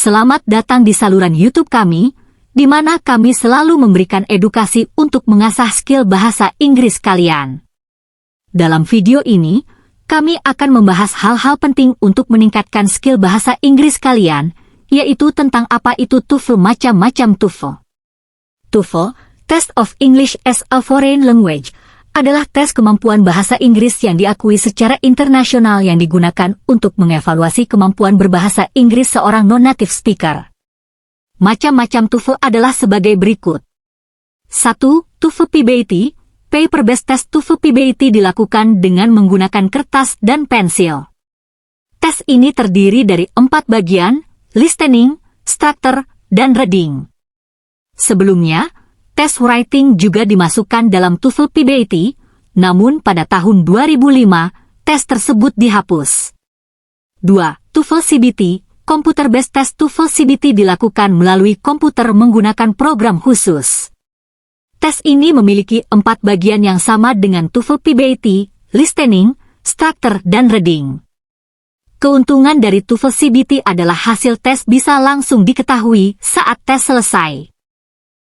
Selamat datang di saluran YouTube kami, di mana kami selalu memberikan edukasi untuk mengasah skill bahasa Inggris kalian. Dalam video ini, kami akan membahas hal-hal penting untuk meningkatkan skill bahasa Inggris kalian, yaitu tentang apa itu TOEFL, macam-macam TOEFL. TOEFL, Test of English as a Foreign Language, adalah tes kemampuan bahasa Inggris yang diakui secara internasional yang digunakan untuk mengevaluasi kemampuan berbahasa Inggris seorang non-native speaker. Macam-macam TOEFL adalah sebagai berikut. 1. TOEFL PBAT. Paper-based test TOEFL PBAT dilakukan dengan menggunakan kertas dan pensil. Tes ini terdiri dari 4 bagian, listening, structure, dan reading. Sebelumnya, tes writing juga dimasukkan dalam TOEFL PBAT, namun pada tahun 2005, tes tersebut dihapus. 2. TOEFL CBT. Computer-based test TOEFL CBT dilakukan melalui komputer menggunakan program khusus. Tes ini memiliki 4 bagian yang sama dengan TOEFL PBAT, listening, structure, dan reading. Keuntungan dari TOEFL CBT adalah hasil tes bisa langsung diketahui saat tes selesai.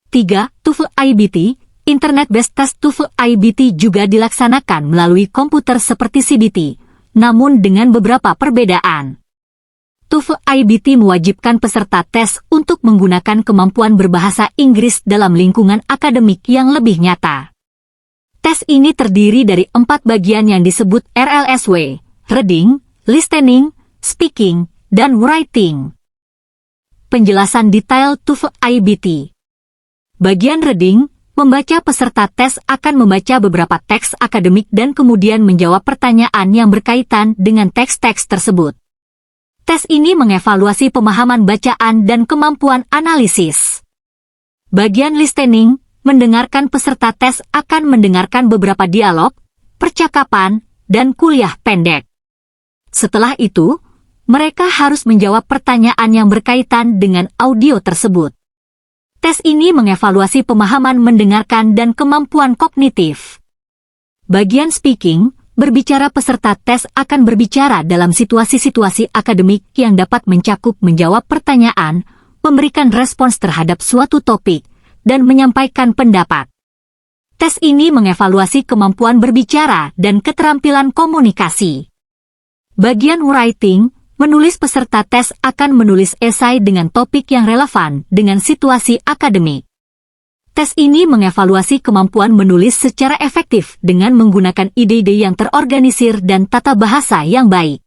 3. TOEFL IBT. Internet-based test TOEFL IBT juga dilaksanakan melalui komputer seperti CBT, namun dengan beberapa perbedaan. TOEFL IBT mewajibkan peserta tes untuk menggunakan kemampuan berbahasa Inggris dalam lingkungan akademik yang lebih nyata. Tes ini terdiri dari 4 bagian yang disebut RLSW, reading, listening, speaking, dan writing. Penjelasan detail TOEFL IBT. Bagian reading, membaca peserta tes akan membaca beberapa teks akademik dan kemudian menjawab pertanyaan yang berkaitan dengan teks-teks tersebut. Tes ini mengevaluasi pemahaman bacaan dan kemampuan analisis. Bagian listening, mendengarkan peserta tes akan mendengarkan beberapa dialog, percakapan, dan kuliah pendek. Setelah itu, mereka harus menjawab pertanyaan yang berkaitan dengan audio tersebut. Tes ini mengevaluasi pemahaman mendengarkan dan kemampuan kognitif. Bagian speaking, berbicara peserta tes akan berbicara dalam situasi-situasi akademik yang dapat mencakup menjawab pertanyaan, memberikan respons terhadap suatu topik, dan menyampaikan pendapat. Tes ini mengevaluasi kemampuan berbicara dan keterampilan komunikasi. Bagian writing, menulis peserta tes akan menulis esai dengan topik yang relevan dengan situasi akademik. Tes ini mengevaluasi kemampuan menulis secara efektif dengan menggunakan ide-ide yang terorganisir dan tata bahasa yang baik.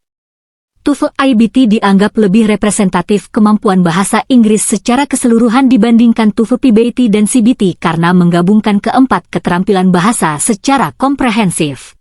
TOEFL IBT dianggap lebih representatif kemampuan bahasa Inggris secara keseluruhan dibandingkan TOEFL PBAT dan CBT karena menggabungkan keempat keterampilan bahasa secara komprehensif.